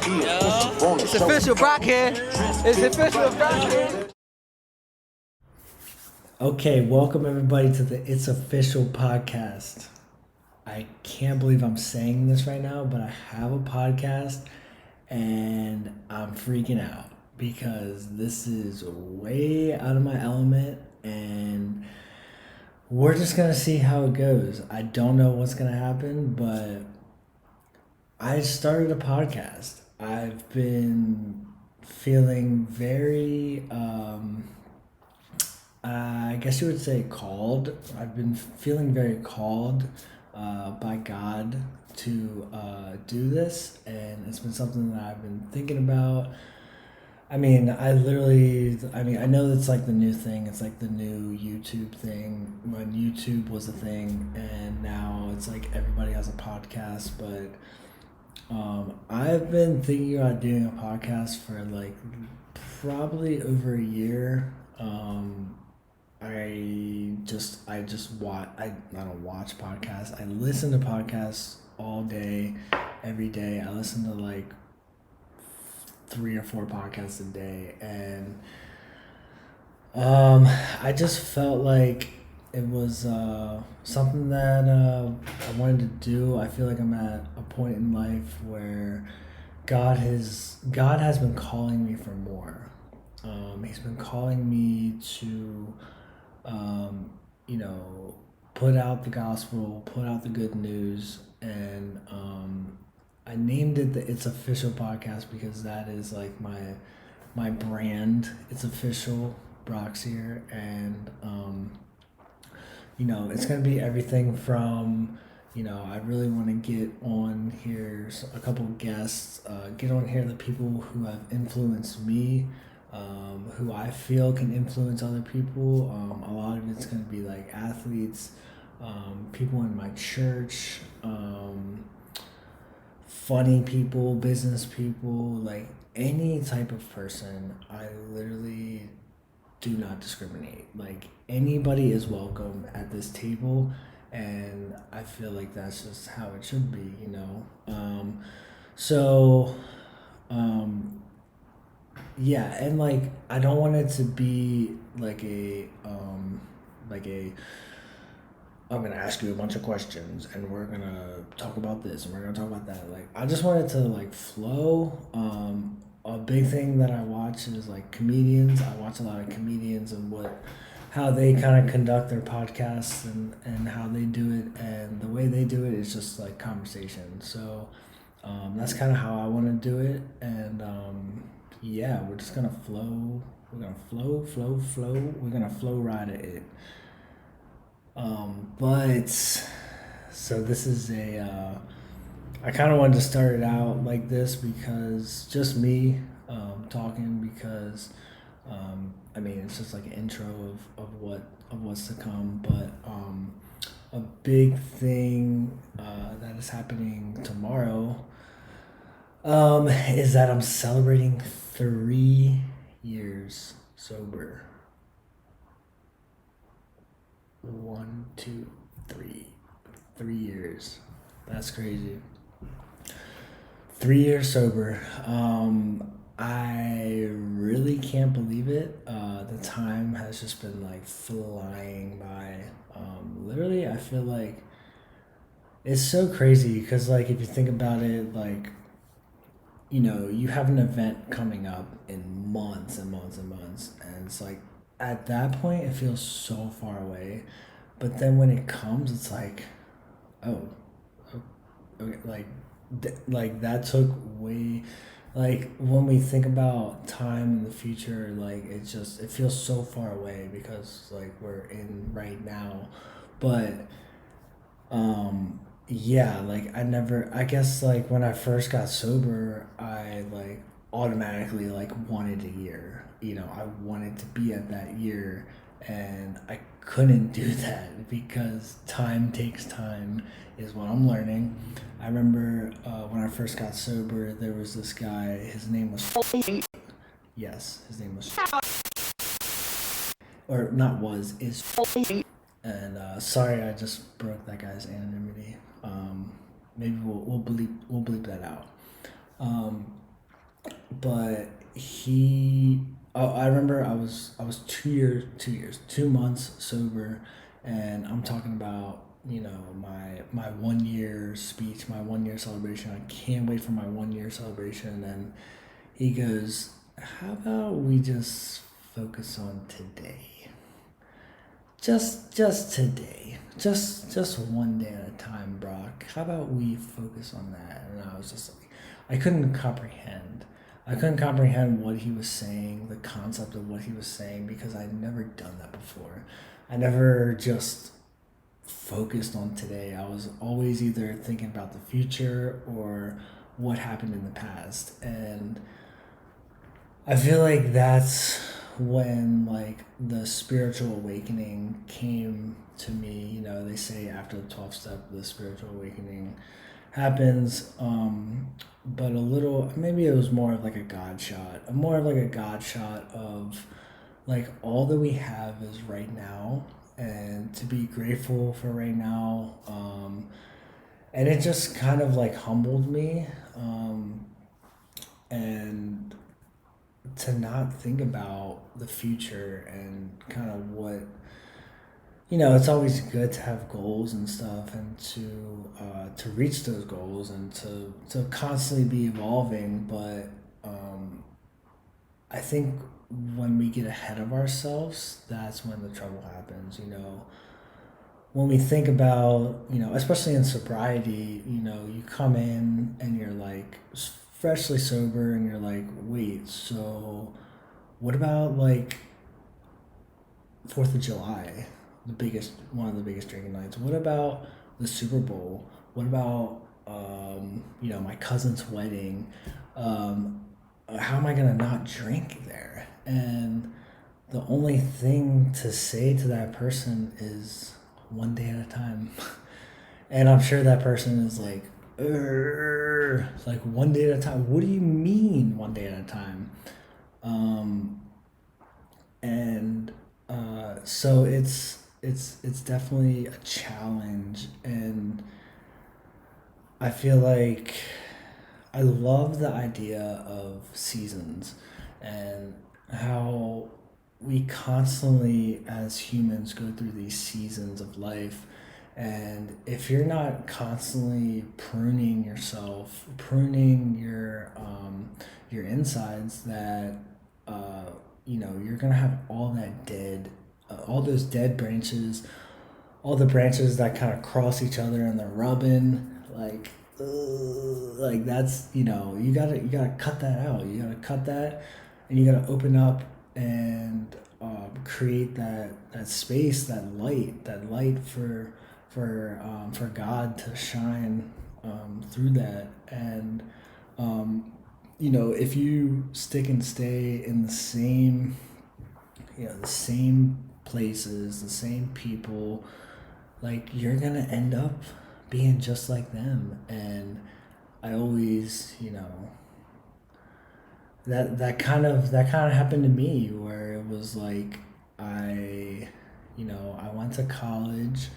It's official, Brock here. It's official, Brock here. Okay, welcome everybody to the It's Official podcast. I can't believe I'm saying this right now, but I have a podcast and I'm freaking out because this is way out of my element and we're just going to see how it goes. I don't know what's going to happen, but I started a podcast. I've been feeling very I guess you would say called. I've been feeling very called by God to do this, and it's been something that I've been thinking about. I mean, I know it's like the new thing. It's like the new YouTube thing. When YouTube was a thing, and now it's like everybody has a podcast. But I've been thinking about doing a podcast for like probably over a year. I just watch. I don't watch podcasts. I listen to podcasts all day, every day. I listen to like 3 or 4 podcasts a day, and I just felt like it was something that I wanted to do. I feel like I'm at a point in life where God has been calling me for more. He's been calling me to um, put out the gospel, put out the good news, and I named it the It's Official podcast because that is like my brand. It's official, Brock's here, and it's gonna be everything from. I really want to get on here a couple guests, get on here the people who have influenced me, who I feel can influence other people. A lot of it's going to be like athletes, people in my church, funny people, business people, like any type of person. I literally do not discriminate. Like anybody is welcome at this table, and I feel like that's just how it should be. So, um, yeah, and like I don't want it to be like a I'm gonna ask you a bunch of questions and we're gonna talk about this and we're gonna talk about that. Like I just want it to like flow. A big thing that I watch is like comedians. I watch a lot of comedians and how they kind of conduct their podcasts and how they do it, and the way they do it is just like conversation. So that's kind of how I want to do it, and yeah, we're just gonna flow. We're gonna flow. We're gonna flow right at it. But so this is I kind of wanted to start it out like this because just me talking because I mean it's just like an intro of what's to come. But a big thing that is happening tomorrow is that I'm celebrating 3 years sober. 1, 2, 3. 3 years. That's crazy. 3 years sober. I really can't believe it. The time has just been like flying by. Literally, I feel like it's so crazy because, like, if you think about it, like, you have an event coming up in months and months and months, and it's like at that point it feels so far away, but then when it comes, it's like, oh, okay, like that took way, like when we think about time in the future, like it feels so far away because like we're in right now, but yeah, like I guess like when I first got sober, I like automatically like wanted a year. I wanted to be at that year, and I couldn't do that because time takes time is what I'm learning. I remember when I first got sober, there was this guy, his name was yes, his name was or not was is and sorry I just broke that guy's anonymity. Maybe we'll bleep that out. but I remember I was 2 months sober, and I'm talking about, my 1 year speech, my 1 year celebration. I can't wait for my 1 year celebration. And he goes, "How about we just focus on today? Just today. Just one day at a time, Brock. How about we focus on that?" And I was just like, I couldn't comprehend. I couldn't comprehend what he was saying, the concept of what he was saying, because I'd never done that before. I never just focused on today. I was always either thinking about the future or what happened in the past. And I feel like that's when, like, the spiritual awakening came to me. They say after the 12th step, the spiritual awakening happens. But a little, maybe it was more of like a God shot, of like all that we have is right now, and to be grateful for right now. And it just kind of like humbled me. And to not think about the future and kind of what, it's always good to have goals and stuff, and to reach those goals, and to constantly be evolving. But I think when we get ahead of ourselves, that's when the trouble happens. When we think about, especially in sobriety, you come in and you're like freshly sober, and you're like, wait, so what about like 4th of July, one of the biggest drinking nights? What about the Super Bowl? What about my cousin's wedding? How am I gonna not drink there? And the only thing to say to that person is one day at a time. And I'm sure that person is like, like, one day at a time. What do you mean one day at a time? And so it's definitely a challenge. And I feel like I love the idea of seasons, and how we constantly as humans go through these seasons of life. And if you're not constantly pruning yourself, pruning your insides, that you're gonna have all those dead branches, all the branches that kind of cross each other and they're rubbing, like, like that's, you gotta cut that out. You gotta cut that, and you gotta open up, and create that space, that light for God to shine through that. And if you stick and stay in the same places, the same people, like, you're gonna end up being just like them. And I always, that kind of happened to me, where it was like, I went to college,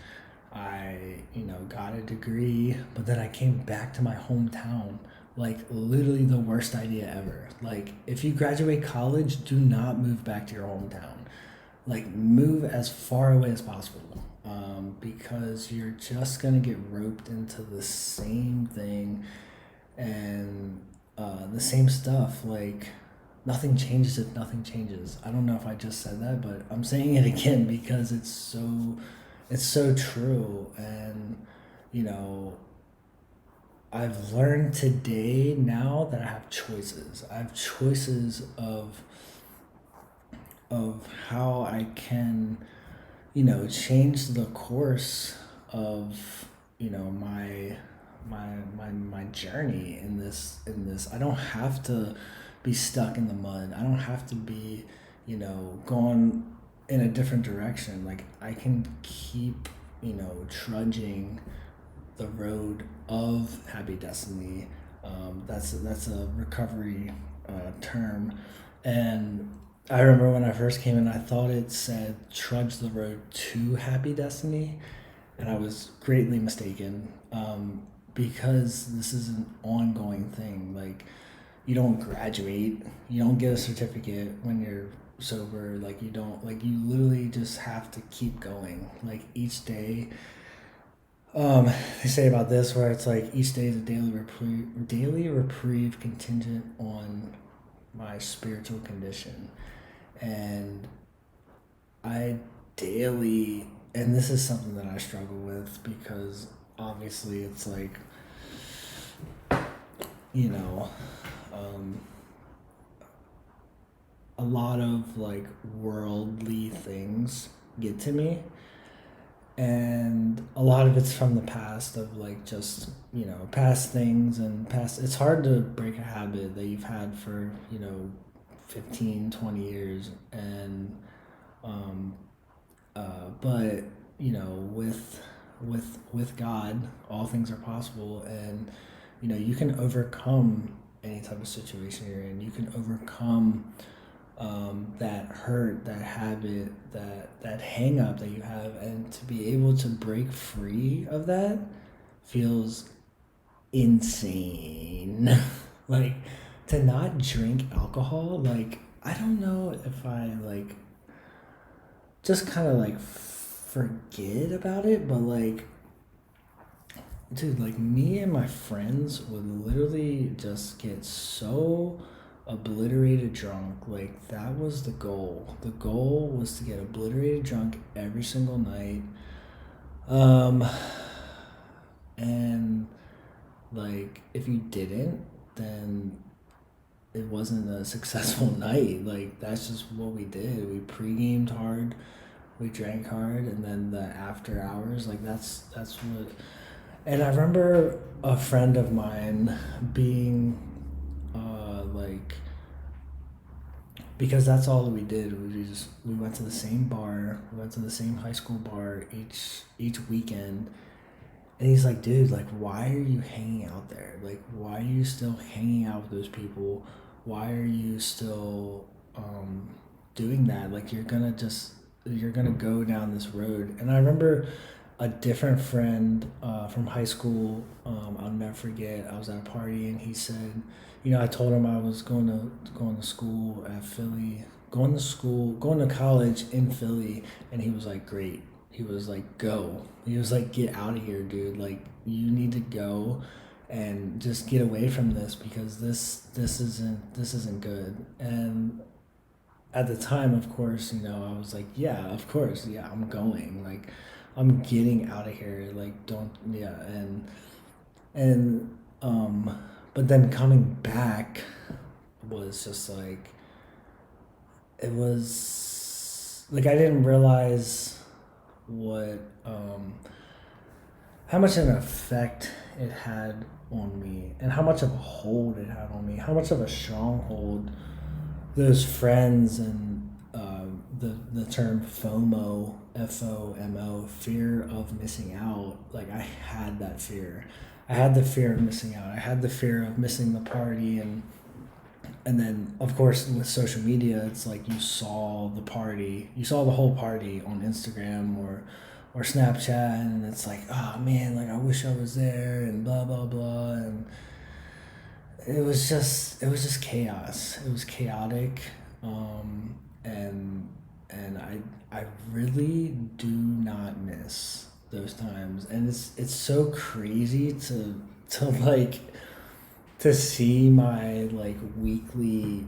I got a degree, but then I came back to my hometown. Like, literally the worst idea ever. Like, if you graduate college, do not move back to your hometown. Like, move as far away as possible, because you're just gonna get roped into the same thing, and the same stuff. Like, nothing changes if nothing changes. I don't know if I just said that, but I'm saying it again because it's so true. And you know I've learned today now that I have choices. I have choices of how I can, change the course of, my journey in this. I don't have to be stuck in the mud. I don't have to be, going in a different direction. Like, I can keep, trudging the road of happy destiny. That's a recovery term. And I remember when I first came in, I thought it said trudge the road to happy destiny, and I was greatly mistaken, because this is an ongoing thing. Like, you don't graduate, you don't get a certificate when you're sober, like you don't, like you literally just have to keep going, like each day. They say about this where it's like each day is a daily reprieve contingent on my spiritual condition. And I daily, and this is something that I struggle with because obviously it's like, you know, um, a lot of like worldly things get to me, and a lot of it's from the past of like just, you know, past things and past. It's hard to break a habit that you've had for, you know, 15, 20 years. And um, but you know, with God, all things are possible, and you know, you can overcome any type of situation you're in. You can overcome that hurt, that habit, that hang up that you have, and to be able to break free of that feels insane. Like to not drink alcohol, like I don't know if I like just kind of like forget about it, but like dude, like me and my friends would literally just get so obliterated drunk. Like that was the goal. The goal was to get obliterated drunk every single night. Um and like if you didn't, then it wasn't a successful night. Like that's just what we did. We pre-gamed hard, we drank hard, and then the after hours, like that's what. And I remember a friend of mine being like, because that's all that we did. We went to the same bar, we went to the same high school bar each weekend. And he's like, dude, like, why are you hanging out there? Like, why are you still hanging out with those people? Why are you still doing that? Like, you're gonna go down this road. And I remember a different friend from high school. I'll never forget. I was at a party, and he said, you know, I told him I was going to school at Philly, going to college in Philly, and he was like, great. He was like, go. He was like, get out of here, dude. Like, you need to go and just get away from this because this isn't good. And at the time, of course, you know, I was like, yeah, of course, yeah, I'm going. Like, I'm getting out of here. Like, don't, yeah. And but then coming back was just like, it was like I didn't realize what how much an effect it had on me, and how much of a hold it had on me, how much of a stronghold those friends and the term FOMO, FOMO, fear of missing out. Like I had that fear. I had the fear of missing out. I had the fear of missing the party, and then of course with social media, it's like you saw the party, you saw the whole party on Instagram or Snapchat, and it's like, oh man, like I wish I was there, and blah blah blah. And it was just chaos. It was chaotic. And I really do not miss those times. And it's so crazy to like to see my weekly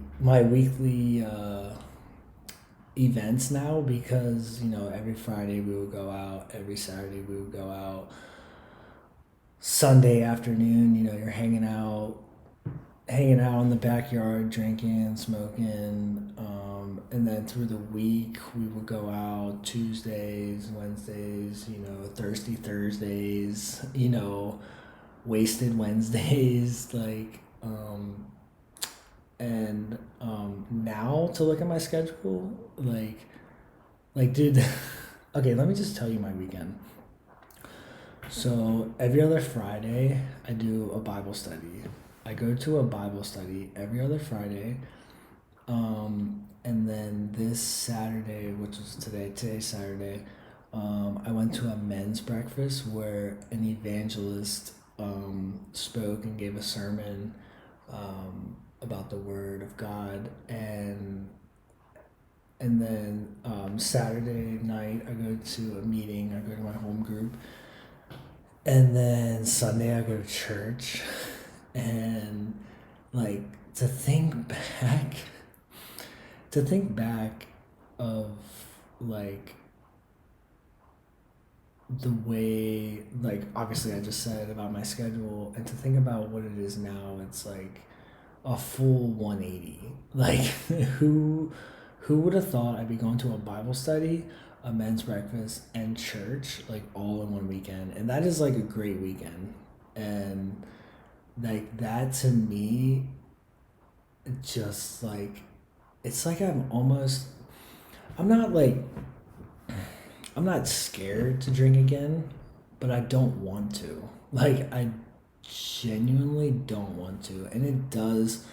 events now, because you know every Friday we would go out, every Saturday we would go out, Sunday afternoon, you know, you're hanging out in the backyard, drinking, smoking, and then through the week we would go out Tuesdays, Wednesdays, you know, thirsty Thursdays, you know, wasted Wednesdays, like, and now to look at my schedule, like, dude, okay, let me just tell you my weekend. So every other Friday, I do a Bible study. I go to a Bible study every other Friday. And then this Saturday, which was today's Saturday, I went to a men's breakfast where an evangelist spoke and gave a sermon. about the Word of God, and then Saturday night I go to a meeting. I go to my home group, and then Sunday I go to church, and like to think back, to think back of like the way, like obviously I just said about my schedule, and to think about what it is now, it's like a full 180. Like who would have thought I'd be going to a Bible study, a men's breakfast, and church like all in one weekend? And that is like a great weekend. And like that to me, just like it's like I'm not like I'm not scared to drink again, but I don't want to. Like I genuinely don't want to. And it does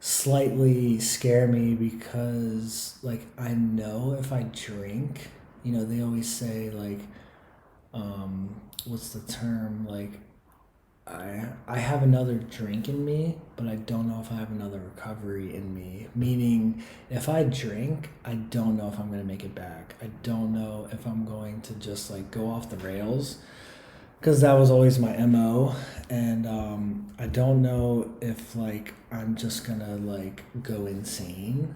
slightly scare me because like I know if I drink, they always say like what's the term, like I have another drink in me, but I don't know if I have another recovery in me. Meaning, if I drink, I don't know if I'm going to make it back. I don't know if I'm going to just like go off the rails, because that was always my MO. And I don't know if like I'm just going to like go insane.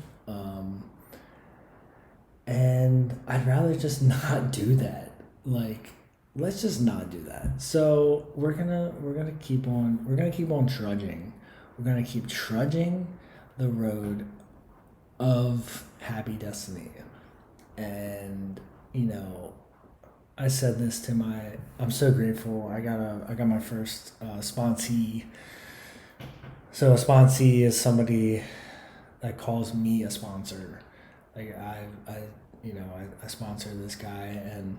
And I'd rather just not do that. Like, let's just not do that. So we're gonna keep on trudging. We're gonna keep trudging the road of happy destiny. And I said this to I'm so grateful. I got my first sponsee. So a sponsee is somebody that calls me a sponsor. Like I sponsor this guy, and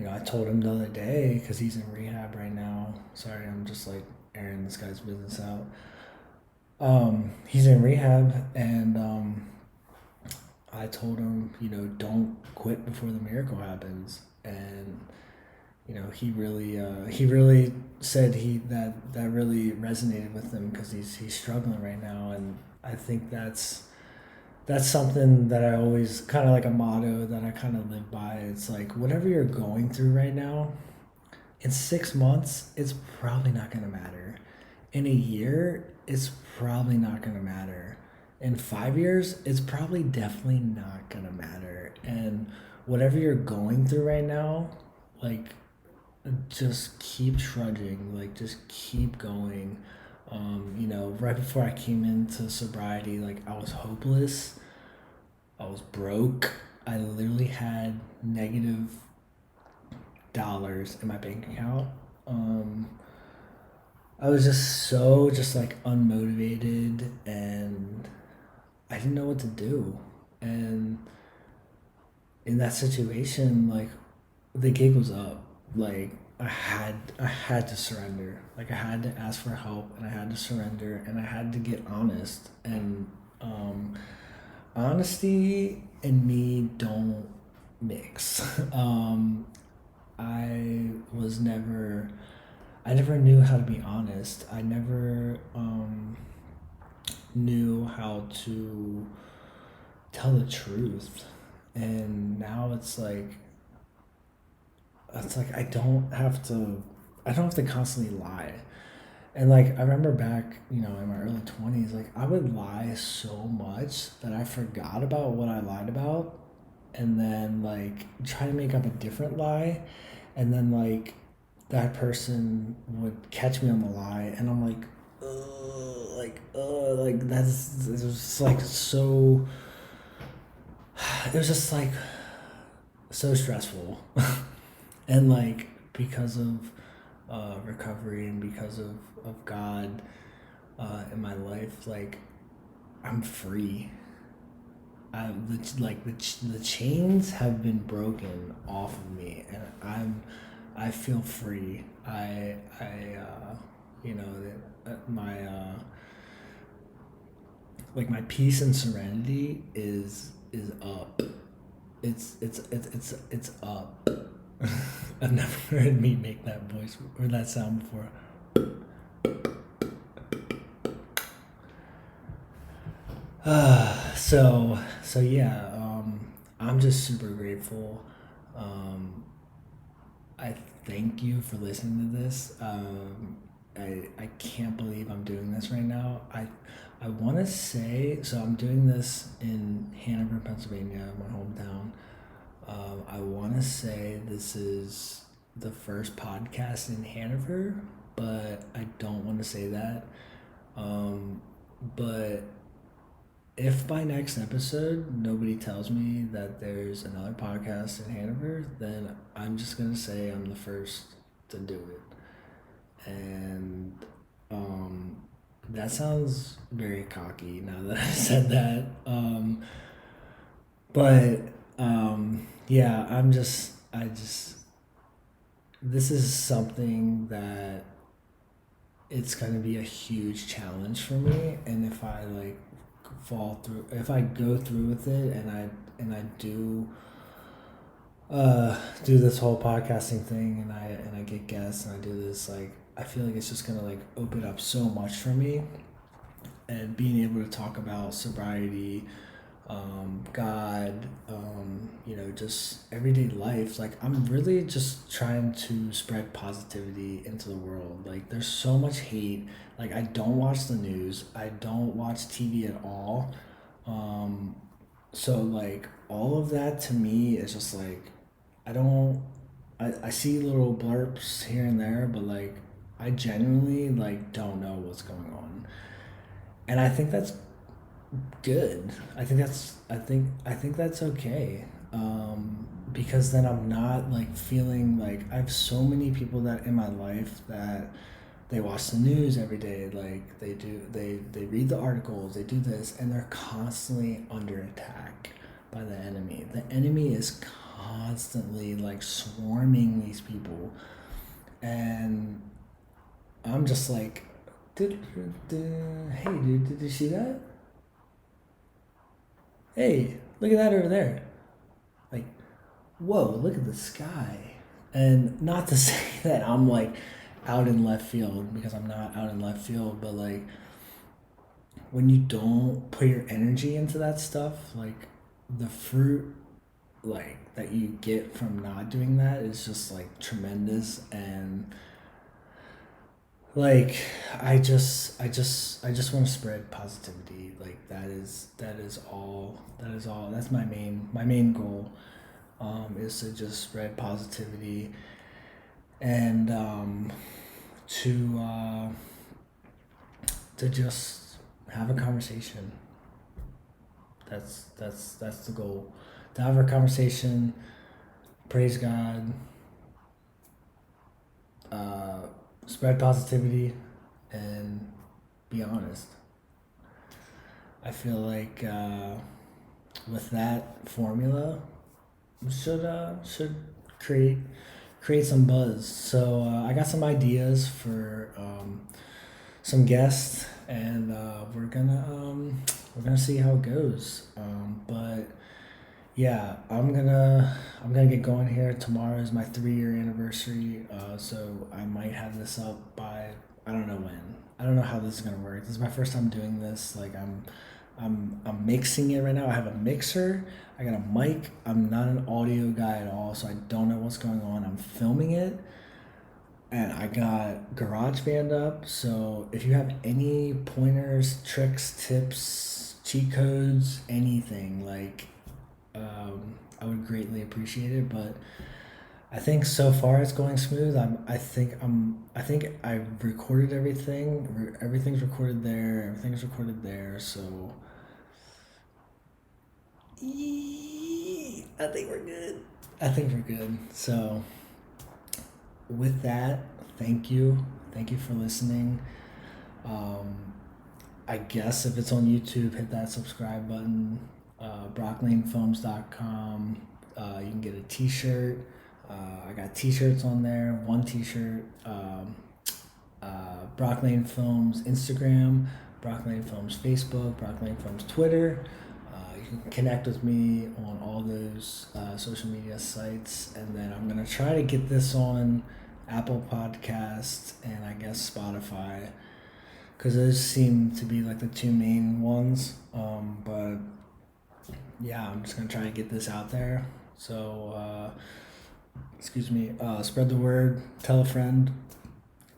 I told him the other day, because he's in rehab right now. Sorry, I'm just like airing this guy's business out. He's in rehab, and I told him, don't quit before the miracle happens. And he really said that really resonated with him, because he's struggling right now. And I think that's something that I always kind of like a motto that I kind of live by. It's like, whatever you're going through right now, in 6 months, it's probably not going to matter. In a year, it's probably not going to matter. In 5 years, it's probably definitely not going to matter. And whatever you're going through right now, like, just keep trudging, like, just keep going. Right before I came into sobriety, like, I was hopeless. I was broke. I literally had negative dollars in my bank account. I was just like unmotivated, and I didn't know what to do. And in that situation, like, the gig was up. Like, I had to surrender. Like, I had to ask for help, and I had to surrender, and I had to get honest. And honesty and me don't mix. I was never I never knew how to be honest. I never knew how to tell the truth. And now it's like I don't have to constantly lie. And like I remember back, in my early 20s, like I would lie so much that I forgot about what I lied about, and then like try to make up a different lie, and then like that person would catch me on the lie, and I'm like, like that's it was just like so. It was just like so stressful, and like because of recovery, and because of God in my life, like I'm free. The chains have been broken off of me, and I feel free. My like my peace and serenity is up. It's up. I've never heard me make that voice or that sound before. So yeah, I'm just super grateful. Um, I thank you for listening to this. I can't believe I'm doing this right now. I want to say, so I'm doing this in Hanover, Pennsylvania, my hometown. I want to say this is the first podcast in Hanover, but I don't want to say that. But if by next episode nobody tells me that there's another podcast in Hanover, then I'm just gonna say I'm the first to do it. And that sounds very cocky now that I said that. But yeah, this is something that it's gonna be a huge challenge for me, and if I like if I go through with it, and I do this whole podcasting thing, and I get guests, and I do this, like, I feel like it's just gonna like open up so much for me, and being able to talk about sobriety, God, just everyday life. Like, I'm really just trying to spread positivity into the world. Like, there's so much hate. Like, I don't watch the news. I don't watch TV at all. So like all of that to me is just like, I don't. I see little blurps here and there, but like I genuinely like don't know what's going on, and I think that's good. I think that's okay. Because then I'm not like feeling like I have so many people that in my life that they watch the news every day, like they read the articles, they do this, and they're constantly under attack by the enemy. The enemy is constantly like swarming these people, and I'm just like, hey dude, did you see that? Hey, look at that over there. Like, whoa, look at the sky. And not to say that I'm like out in left field, because I'm not out in left field, but like when you don't put your energy into that stuff, like the fruit like that you get from not doing that is just like tremendous. And like I just want to spread positivity. Like that is all that's my main goal, is to just spread positivity, and to to just have a conversation. That's the goal. To have a conversation, praise God, uh, spread positivity, and be honest. I feel like with that formula, should create some buzz. So I got some ideas for some guests, and we're gonna see how it goes. But yeah, I'm gonna get going here. Tomorrow is my 3 year anniversary, so I might have this up by, I don't know when. I don't know how this is gonna work. This is my first time doing this. Like, I'm mixing it right now. I have a mixer. I got a mic. I'm not an audio guy at all, so I don't know what's going on. I'm filming it, and I got GarageBand up. So if you have any pointers, tricks, tips, cheat codes, anything, like, I would greatly appreciate it. But I think so far it's going smooth. I think I recorded everything. Everything's recorded there. Everything's recorded there. So I think we're good. I think we're good. So with that, thank you. Thank you for listening. I guess if it's on YouTube, hit that subscribe button. BrockLaneFilms.com. You can get a t-shirt. I got t-shirts on there. One t-shirt. Brock Lane Films Instagram, Brock Lane Films Facebook, Brock Lane Films Twitter. You can connect with me on all those social media sites, and then I'm gonna try to get this on Apple Podcasts and I guess Spotify. because those seem to be like the two main ones. But yeah, I'm just gonna try to get this out there. So, excuse me, spread the word, tell a friend.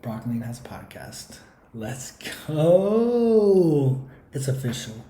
Broccoli has a podcast. Let's go. It's official.